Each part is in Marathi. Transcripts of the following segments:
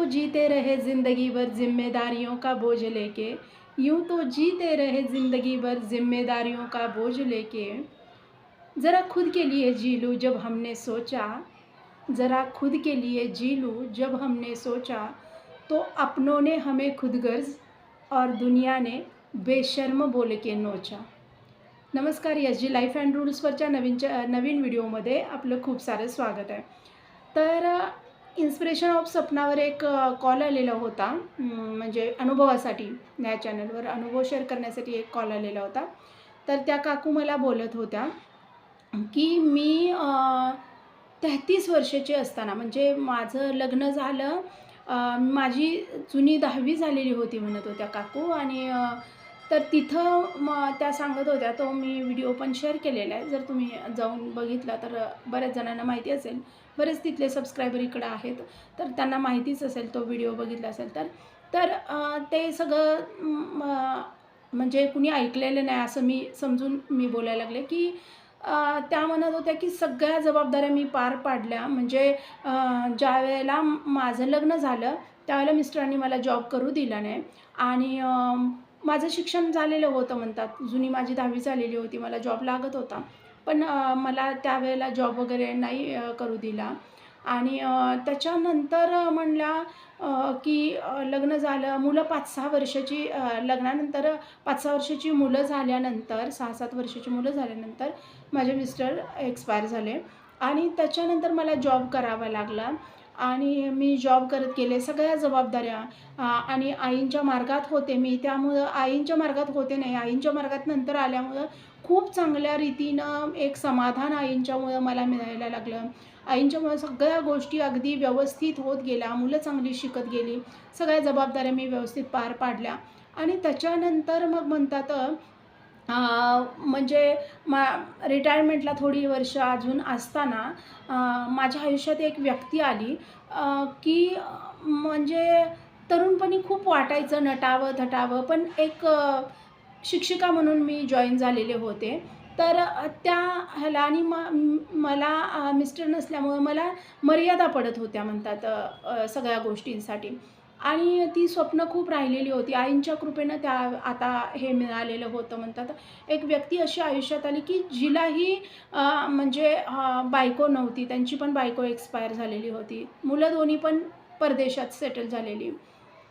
जीते रहे ज़िंदगी भर जिम्मेदारियों का बोझ लेके, यूं तो जीते रहे ज़िंदगी भर जिम्मेदारियों का बोझ लेके, ज़रा खुद के लिए जी लूँ जब हमने सोचा, ज़रा खुद के लिए जी लूँ जब हमने सोचा, तो अपनों ने हमें खुदगर्ज और दुनिया ने बेशर्म बोल के नोचा. नमस्कार, एस जी लाईफ अँड रूल्सवरच्या नवीन व्हिडिओमध्ये आपलं खूप सारं स्वागत आहे. तर इन्स्पिरेशन ऑफ सपनावर एक कॉल आलेला होता. म्हणजे अनुभवासाठी या चॅनलवर अनुभव शेअर करण्यासाठी एक कॉल आलेला होता. तर त्या काकू मला बोलत होत्या, की मी 33 वर्षाची असताना म्हणजे माझं लग्न झालं, माझी जुनी 10वी झालेली होती म्हणत होत्या काकू. आणि तर तिथं त्या सांगत होत्या, तो मी व्हिडिओ पण शेअर केलेला आहे. जर तुम्ही जाऊन बघितला तर बऱ्याच जणांना माहिती असेल. बरेच तिथले सबस्क्रायबर इकडं आहेत, तर त्यांना माहितीच असेल, तो व्हिडिओ बघितला असेल तर. तर ते सगळं म्हणजे कुणी ऐकलेलं नाही असं मी समजून बोलायला लागले, की त्या म्हणत होत्या, की सगळ्या जबाबदाऱ्या मी पार पाडल्या. म्हणजे ज्यावेळेला माझं लग्न झालं, त्यावेळेला मिस्टरांनी मला जॉब करू दिला नाही. आणि माझं शिक्षण झालेलं होतं म्हणतात. जुनी माझी 10वी झालेली होती. मला जॉब लागत होता. पण मला त्यावेळेला जॉब वगैरे नाही करू दिला. आणि त्याच्यानंतर म्हणल्या, की लग्न झालं, मुलं 5-6 वर्षाची, लग्नानंतर 5-6 वर्षाची मुलं झाल्यानंतर, 6-7 वर्षाची मुलं झाल्यानंतर माझे मिस्टर एक्सपायर झाले. आणि त्याच्यानंतर मला जॉब करावा लागला. आणि मी जॉब करत गेले. सगळ्या जबाबदाऱ्या आणि आईंच्या मार्गात होते मी. त्यामुळं आईंच्या मार्गात होते नाही, आईंच्या मार्गात नंतर आल्यामुळं खूप चांगल्या रीतीनं एक समाधान आईंच्यामुळं मला मिळायला लागलं. आईंच्यामुळं सगळ्या गोष्टी अगदी व्यवस्थित होत गेल्या. मुलं चांगली शिकत गेली. सगळ्या जबाबदाऱ्या मी व्यवस्थित पार पाडल्या. आणि त्याच्यानंतर मग म्हणतात, म्हणजे रिटायरमेंटला थोडी वर्ष अजून असताना माझ्या आयुष्यात एक व्यक्ती आली, की म्हणजे तरुणपणी खूप वाटायचं नटावं-थटावं. पण एक शिक्षिका म्हणून मी जॉइन झालेले होते. तर त्या ह्याला आणि मला मिस्टर नसल्यामुळं मला मर्यादा पडत होत्या म्हणतात सगळ्या गोष्टींसाठी. आणि ती स्वप्न खूप राहिलेली होती. आईंच्या कृपेनं त्या आता हे मिळालेलं होतं म्हणतात. एक व्यक्ती अशी आयुष्यात आली, की जिलाही म्हणजे बायको नव्हती. त्यांची पण बायको एक्सपायर झालेली होती. मुलं दोन्ही पण परदेशात सेटल झालेली.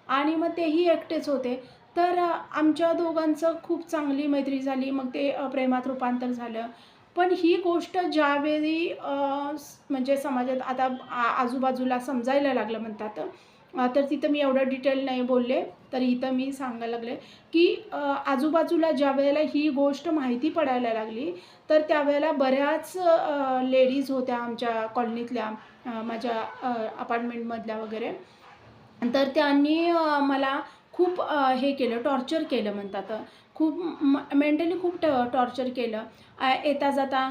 आणि मग तेही एकटेच होते. तर आमच्या दोघांचं खूप चांगली मैत्री झाली. मग ते प्रेमात रूपांतर झालं. पण ही गोष्ट ज्यावेळी म्हणजे समाजात आता आजूबाजूला समजायला लागलं म्हणतात, तर तिथं मी एवढं डिटेल नाही बोलले. तर इथं मी सांगायला लागले, की आजूबाजूला ज्यावेळेला ही गोष्ट माहिती पडायला लागली, तर त्यावेळेला बऱ्याच लेडीज होत्या आमच्या कॉलनीतल्या, माझ्या अपार्टमेंटमधल्या वगैरे. तर त्यांनी मला खूप हे केलं, टॉर्चर केलं म्हणतात. खूप मेंटली खूप टॉर्चर केलं. येता-जाता,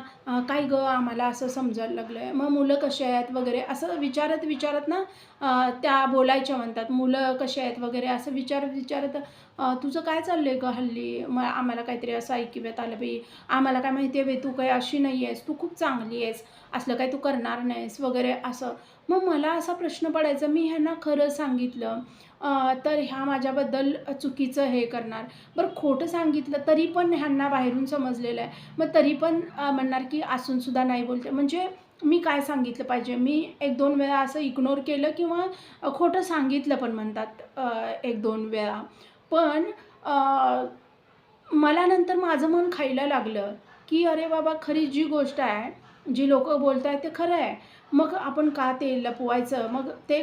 "काय गं, आम्हाला असं समजायला लागलं मग मुलं कशी आहेत?" वगैरे असं विचारत ना, त्या बोलायच्या म्हणतात, "मुलं कशी आहेत?" वगैरे असं विचारत, "तुझं काय चाललं आहे गं हल्ली? मग आम्हाला काहीतरी असं ऐकिवात आलं बाई. आम्हाला काय माहिती आहे बाई, तू काही अशी नाही आहेस, तू खूप चांगली आहेस. असलं काही तू करणार नाहीस" वगैरे असं. मग मला असा प्रश्न पडायचा, मी ह्यांना खरं सांगितलं तर ह्या माझ्याबद्दल चुकीचं हे करणार. बरं खोटं सांगितलं तरी पण ह्यांना बाहेरून समजलेलं आहे. मग तरी पण म्हणणार, की असूनसुद्धा नाही बोलते. म्हणजे मी काय सांगितलं पाहिजे? मी 1-2 वेळा असं इग्नोर केलं किंवा खोटं सांगितलं पण म्हणतात 1-2 वेळा. पण मला नंतर माझं मन खायला लागलं, की अरे बाबा, खरी जी गोष्ट आहे, जी लोकं बोलतायत ते खरं आहे. मग आपण का ते लपवायचं? मग ते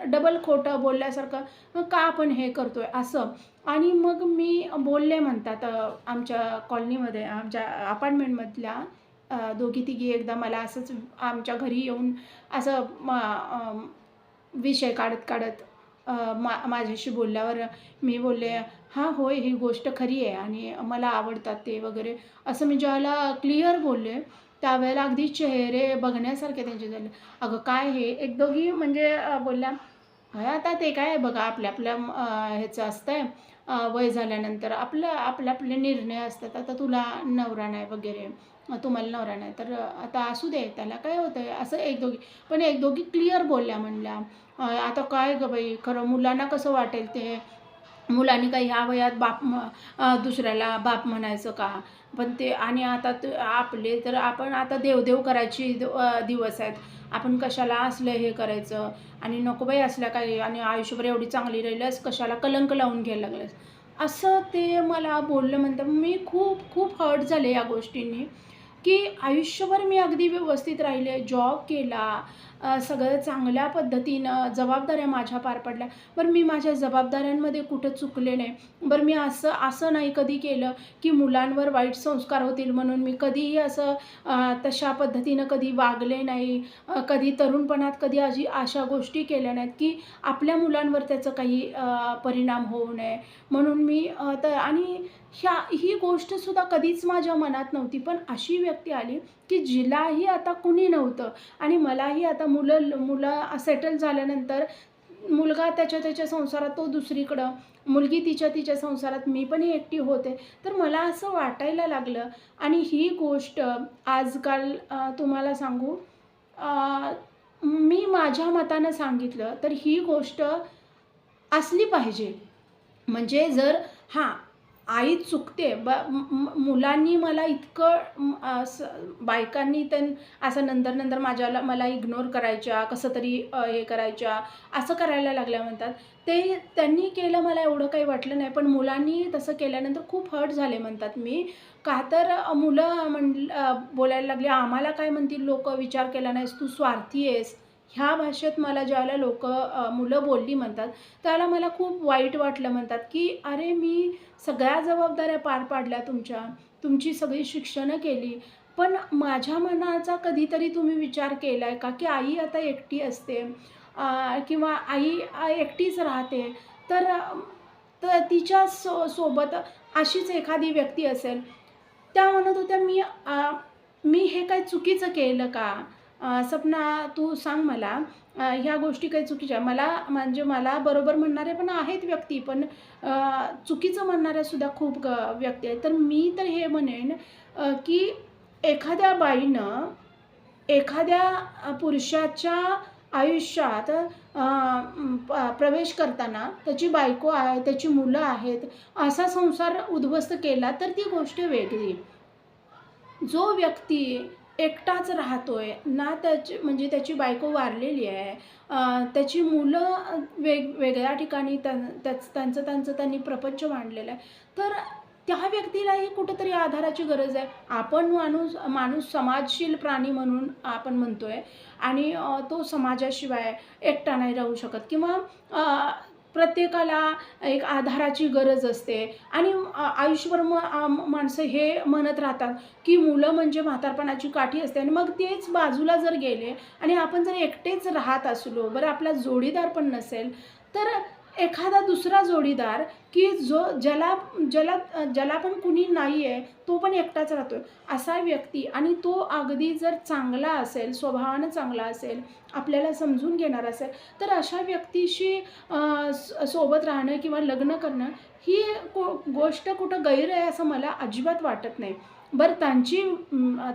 डबल खोटं बोलल्यासारखं मग का आपण हे करतोय असं. आणि मग मी बोलले म्हणतात आमच्या कॉलनीमध्ये, आमच्या अपार्टमेंटमधल्या दोघी-तिघी एकदा मला असंच आमच्या घरी येऊन असं विषय काढत माझ्याशी बोलल्यावर मी बोलले, "हां, होय, ही गोष्ट खरी आहे आणि मला आवडतात ते" वगैरे असं मी ज्यावेळेला क्लिअर बोलले, त्यावेळेला अगदी चेहरे बघण्यासारखे त्यांचे झाले. "अगं काय हे?" एक दोघी म्हणजे बोलल्या, आता ते काय आहे बघा आपल्या आपल्या ह्याचं असतंय वय झाल्यानंतर आपले निर्णय असतात. आता तुला नवरा नाही वगैरे, तुम्हाला नवरा नाही तर आता असू दे त्याला काय होतंय असं एक दोघी पण एक दोघी क्लिअर बोलल्या म्हणल्या. आता काय गं बाई खरं मुलांना कसं वाटेल ते मुलांनी काही ह्या वयात दुसऱ्याला बाप म्हणायचं का? पण ते आणि आता आपले तर आपण आता देवदेव करायची दिवस आहेत. आपण कशाला असलं हे करायचं आणि नको बाई असल्या काही आणि आयुष्यभर एवढी चांगली राहिल्यास कशाला कलंक लावून घ्यायला लागल्यास. असं ते मला बोललं म्हणतात. मी खूप खूप हर्ट झाले या गोष्टींनी. की आयुष्यभर मी अगदी व्यवस्थित राहिले, जॉब केला, सगळं चांगल्या पद्धतीनं जबाबदाऱ्या माझ्या पार पडल्या. बरं मी माझ्या जबाबदाऱ्यांमध्ये कुठं चुकले नाही. बरं मी असं असं नाही कधी केलं, की मुलांवर वाईट संस्कार होतील म्हणून मी कधीही असं तशा पद्धतीनं कधी वागले नाही. कधी तरुणपणात कधी अशा गोष्टी केल्या नाहीत, की आपल्या मुलांवर त्याचं काही परिणाम होऊ नये म्हणून मी आणि ही गोष्टसुद्धा कधीच माझ्या मनात नव्हती. पण अशी व्यक्ती आली, की जिलाही आता कुणी नव्हतं आणि मलाही आता मुलं सेटल झाल्यानंतर मुलगा त्याच्या संसारात, तो दुसरीकडं, मुलगी तिच्या संसारात, मी पण एकटी होते. तर मला असं वाटायला लागलं आणि ही गोष्ट आजकाल तुम्हाला सांगू मी माझ्या मतानं सांगितलं तर ही गोष्ट असली पाहिजे. म्हणजे जर हां, आई चुकते मुलांनी मला इतकं बायकांनी असं नंतर मला इग्नोर करायच्या, कसं तरी हे करायच्या, असं करायला लागल्या म्हणतात. ते त्यांनी केलं मला एवढं काही वाटलं नाही, पण मुलांनी तसं केल्यानंतर खूप हर्ट झाले म्हणतात मी. का तर मुलं बोलायला लागली, "आम्हाला काय म्हणतील लोकं, विचार केला नाहीस, तू स्वार्थी आहेस." ह्या भाषेत मला ज्यावेळेला मुलं बोलली म्हणतात, त्यावेळेला मला खूप वाईट वाटलं म्हणतात, की "अरे, मी सगळ्या जबाबदाऱ्या पार पाडल्या तुमची सगळी शिक्षणं केली, पण माझ्या मनाचा कधीतरी तुम्ही विचार केलाय का, की आई आता एकटी असते किंवा आई एकटीच राहते, तर तर तिच्या सोबत अशीच एखादी व्यक्ती असेल." त्या म्हणत होत्या, मी हे काही चुकीचं केलं का? सपना तू सांग मला ह्या गोष्टी काही चुकीच्या म्हणजे मला बरोबर म्हणणारे पण आहेत व्यक्ती, पण चुकीचं म्हणणाऱ्यासुद्धा खूप व्यक्ती आहेत. तर मी तर हे म्हणेन की एखाद्या बाईनं एखाद्या पुरुषाच्या आयुष्यात प्रवेश करताना त्याची बायको आहे, त्याची मुलं आहेत, असा संसार उद्ध्वस्त केला तर ती गोष्ट वेगळी. जो व्यक्ती एकटाच राहतोय ना म्हणजे त्याची बायको वारलेली आहे, त्याची मुलं वेगवेगळ्या ठिकाणी त्यांचं त्यांनी प्रपंच मांडलेला आहे. तर त्या व्यक्तीलाही कुठेतरी आधाराची गरज आहे. आपण माणूस समाजशील प्राणी म्हणून आपण म्हणतोय आणि तो समाजाशिवाय एकटा नाही राहू शकत किंवा प्रत्येकाला एक आधाराची गरज असते आणि आयुष्यभर माणसं हे म्हणत राहतात, की मुलं म्हणजे म्हातारपणाची काठी असते आणि मग तेच बाजूला जर गेले आणि आपण जर एकटेच राहत असलो, बरं आपला जोडीदार पण नसेल, तर एखादा दुसरा जोडीदार, की ज्याला पण कुणी नाही आहे, तो पण एकटाच राहतोय. असा व्यक्ती आणि तो अगदी जर चांगला असेल, स्वभावानं चांगला असेल, आपल्याला समजून घेणारा असेल, तर अशा व्यक्तीशी सोबत राहणं किंवा लग्न करणं ही गोष्ट कुठं गैर आहे असं मला अजिबात वाटत नाही. बरं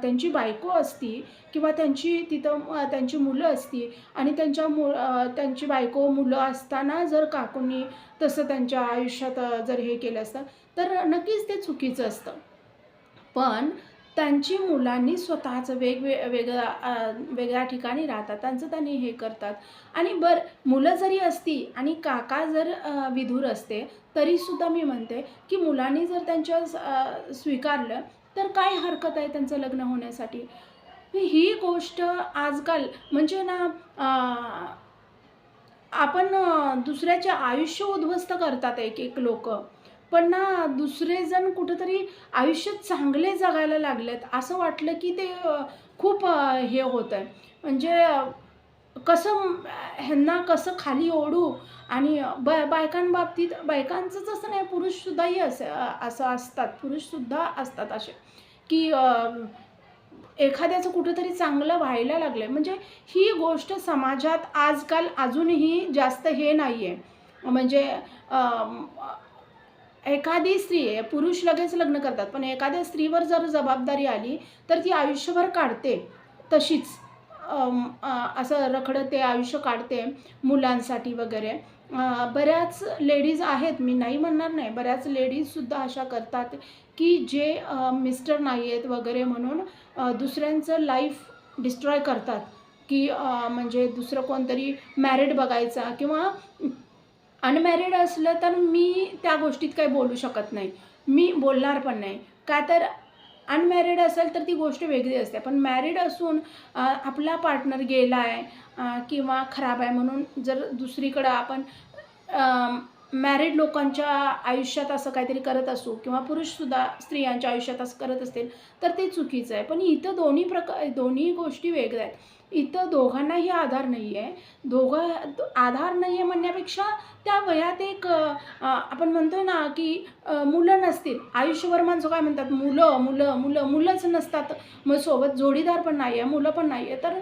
त्यांची बायको असती किंवा त्यांची मुलं असती आणि त्यांची बायको, मुलं असताना जर काकूंनी तसं त्यांच्या आयुष्यात जर हे केलं असतं, तर नक्कीच ते चुकीचं असतं. पण त्यांची मुलांनी स्वतःचं वेगळ्या ठिकाणी राहतात. त्यांचं त्यांनी हे करतात आणि मुलं जरी असती आणि काका जर विधूर असते, तरीसुद्धा मी म्हणते, की मुलांनी जर स्वीकारलं, तर काय हरकत आहे त्यांचं लग्न होण्यासाठी. ही गोष्ट आजकाल म्हणजे ना आपण दुसऱ्याचे आयुष्य उद्ध्वस्त करतात एक-एक लोकं. पण ना दुसरे जण कुठेतरी आयुष्य चांगले जगायला लागलेत. असं वाटलं की ते खूप हे होतंय. म्हणजे ह्यांना कसं खाली ओढू आणि बायकांबाबतीत बायकांचंच असं नाही, पुरुषसुद्धाही असं असतात. पुरुषसुद्धा असतात असे, की एखाद्याचं कुठंतरी चांगलं व्हायला लागलं आहे, म्हणजे ही गोष्ट समाजात आजकाल अजूनही जास्त हे नाही आहे. म्हणजे एखादी स्त्री आहे, पुरुष लगेच लग्न करतात, पण एखाद्या स्त्रीवर जर जबाबदारी आली, तर ती आयुष्यभर काढते तशीच. असं रखडत ते आयुष्य काढते मुलांसाठी वगैरे. बऱ्याच लेडीज आहेत, मी नाही म्हणणार नाही, बऱ्याच लेडीजसुद्धा अशा करतात, की जे मिस्टर नाही आहेत वगैरे म्हणून दुसऱ्यांचं लाईफ डिस्ट्रॉय करतात, की म्हणजे दुसरं कोणतरी मॅरिड बघायचा किंवा अनमॅरिड असलं तर मी त्या गोष्टीत काही बोलू शकत नाही. मी बोलणार पण नाही. का तर अनमॅरिड असेल तर ती गोष्ट वेगळी असते. पण मॅरिड असून आपला पार्टनर गेला आहे किंवा खराब आहे म्हणून जर दुसरीकडं आपण मॅरिड लोकांच्या आयुष्यात असं काहीतरी करत असू किंवा पुरुषसुद्धा स्त्रियांच्या आयुष्यात असं करत असतील, तर ते चुकीचं आहे. पण इथं दोन्ही गोष्टी वेगळ्या आहेत. इथं दोघांनाही आधार नाही आहे. आधार नाही आहे म्हणण्यापेक्षा त्या वयात एक आपण म्हणतो ना, की मुलं नसतील. आयुष्यभर माणसं काय म्हणतात, मुलं, मुलं, मुलं, मुलंच नसतात. मग सोबत जोडीदार पण नाही आहे, मुलं पण नाही आहे. तर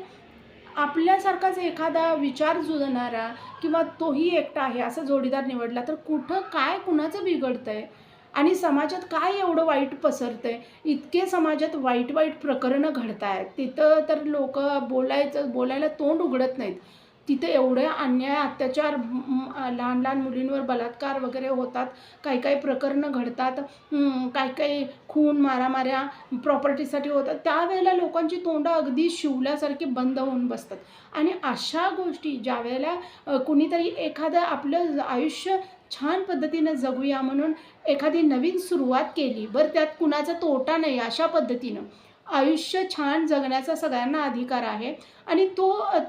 आपल्यासारखाच एखादा विचार जुळणारा किंवा तोही एकटा आहे असा जोडीदार निवडला तर कुठं काय कुणाचं बिघडतंय आणि समाजात काय एवढं वाईट पसरतंय. इतके समाजात वाईट वाईट प्रकरणं घडतायत, तिथं तर लोक बोलायला तोंड उघडत नाहीत. तिथे एवढे अन्याय अत्याचार, लहान लहान मुलींवर बलात्कार वगैरे होतात, काही काही प्रकरणं घडतात, काही काही खून मारामाऱ्या प्रॉपर्टीसाठी होतात. त्यावेळेला लोकांची तोंडं अगदी शिवल्यासारखी बंद होऊन बसतात. आणि अशा गोष्टी ज्यावेळेला कुणीतरी एखादं आपलं आयुष्य छान पद्धतीनं जगूया म्हणून एखादी नवीन सुरुवात केली, बरं त्यात कुणाचा तोटा नाही, अशा पद्धतीनं आयुष्य छान जगण्याचा सगळ्यांना अधिकार आहे. आणि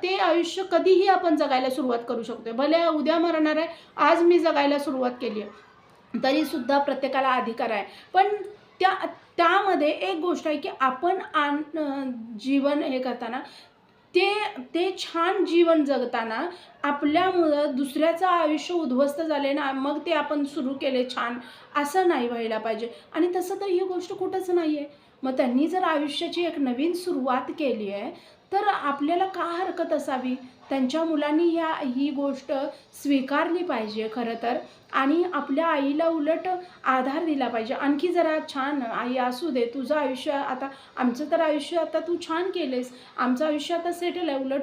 ते आयुष्य कधीही आपण जगायला सुरुवात करू शकतो. भले उद्या मरणार आहे, आज मी जगायला सुरुवात केली आहे, तरीसुद्धा प्रत्येकाला अधिकार आहे. पण त्यामध्ये एक गोष्ट आहे, की आपण जीवन हे करताना ते ते छान जीवन जगताना आपल्यामुळं दुसऱ्याचं आयुष्य उद्ध्वस्त झाले ना, मग ते आपण सुरू केले छान, असं नाही व्हायला पाहिजे. आणि तसं तर ही गोष्ट कुठंच नाही आहे. मग त्यांनी जर आयुष्याची एक नवीन सुरुवात केली आहे, तर आपल्याला का हरकत असावी? त्यांच्या मुलांनी ही गोष्ट स्वीकारली पाहिजे खरं तर. आणि आपल्या आईला उलट आधार दिला पाहिजे. आणखी जरा छान आई असू दे, तुझं आयुष्य आता, आमचं तर आयुष्य आता तू छान केलेस, आमचं आयुष्य आता सेटल आहे. उलट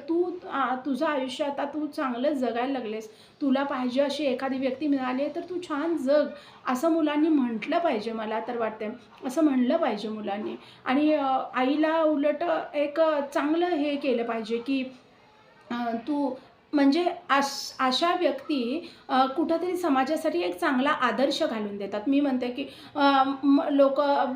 तुझं आयुष्य आता तू चांगलं जगायला लागलेस. तुला पाहिजे अशी एखादी व्यक्ती मिळाली आहे तर तू छान जग, असं मुलांनी म्हटलं पाहिजे. मला तर वाटते असं म्हणलं पाहिजे मुलांनी. आणि आईला उलट एक चांगलं हे केलं पाहिजे, की तू म्हणजे अशा व्यक्ती कुठंतरी समाजासाठी एक चांगला आदर्श घालून देतात. मी म्हणते, की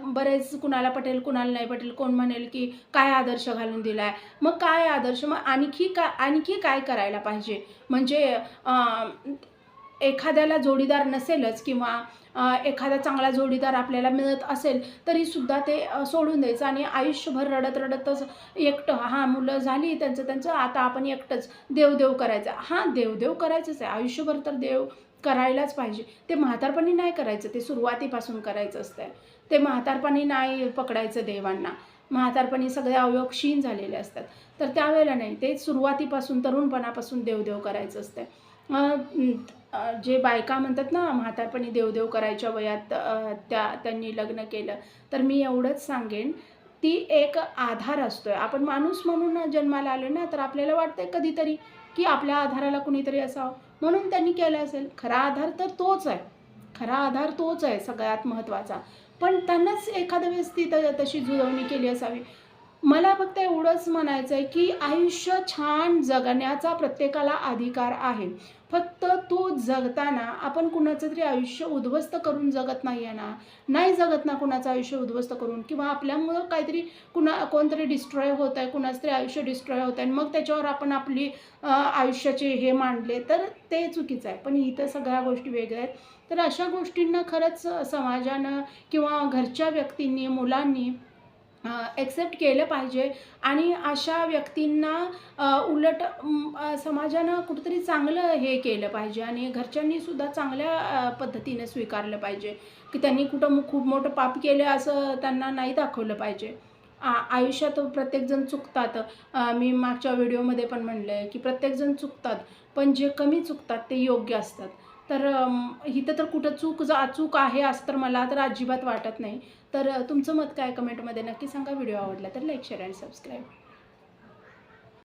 बरेच कुणाला पटेल, कुणाला नाही पटेल. कोण म्हणेल, की काय आदर्श घालून दिला आहे? मग काय आदर्श? मग आणखी काय करायला पाहिजे? म्हणजे एखाद्याला जोडीदार नसेलच किंवा एखादा चांगला जोडीदार आपल्याला मिळत असेल तरीसुद्धा ते सोडून द्यायचं आणि आयुष्यभर रडतच एकटं, हां मुलं झाली त्यांचं आता आपण एकटंच देव करायचं. हां, देव करायचंच आहे आयुष्यभर, तर देव करायलाच पाहिजे. ते म्हातारपणी नाही करायचं, ते सुरुवातीपासून करायचं असतं. ते म्हातारपणी नाही पकडायचं देवांना. म्हातारपणी सगळे अवयव क्षीण झालेले असतात, तर त्यावेळेला नाही, ते सुरुवातीपासून तरुणपणापासून देव करायचं असतं. जे बायका म्हणतात ना म्हातारपणी देव करायच्या वयात त्यांनी लग्न केलं, तर मी एवढंच सांगेन, ती एक आधार असतोय. आपण माणूस म्हणून जन्माला आलो ना, तर आपल्याला वाटतंय कधीतरी, की आपल्या आधाराला कुणीतरी असावं म्हणून त्यांनी केलं असेल. खरा आधार तर तोच आहे. खरा आधार तोच आहे सगळ्यात महत्त्वाचा. पण त्यांनाच एखाद्या वेळेस ती तशी जुळवणी केली असावी. मला फक्त एवढंच म्हणायचं आहे, की आयुष्य छान जगण्याचा प्रत्येकाला अधिकार आहे. फक्त तो जगताना आपण कुणाचं तरी आयुष्य उद्ध्वस्त करून जगत नाही आहे ना, नाही जगत ना कुणाचं आयुष्य उद्ध्वस्त करून, किंवा आपल्यामुळं काहीतरी कोणतरी डिस्ट्रॉय होत आहे, कुणाचं तरी आयुष्य डिस्ट्रॉय होत आहे आणि मग त्याच्यावर आपण आपली आयुष्याचे हे मांडले, तर ते चुकीचं आहे. पण इथं सगळ्या गोष्टी वेगळ्या आहेत. तर अशा गोष्टींना खरंच समाजानं किंवा घरच्या व्यक्तींनी, मुलांनी एक्सेप्ट केलं पाहिजे. आणि अशा व्यक्तींना उलट समाजानं कुठेतरी चांगलं हे केलं पाहिजे आणि घरच्यांनीसुद्धा चांगल्या पद्धतीने स्वीकारलं पाहिजे, की त्यांनी कुठं खूप मोठं पाप केलं असं त्यांना नाही दाखवलं पाहिजे. आयुष्यात प्रत्येकजण चुकतात. मी मागच्या व्हिडिओमध्ये पण म्हणलं आहे, की प्रत्येकजण चुकतात, पण जे कमी चुकतात ते योग्य असतात. तर इथं तर कुठं चूक आहे असं तर मला तर अजिबात वाटत नाही. तर तुमचं मत काय कमेंटमध्ये नक्की सांगा. व्हिडिओ आवडला तर लाईक, शेअर आणि सबस्क्राईब.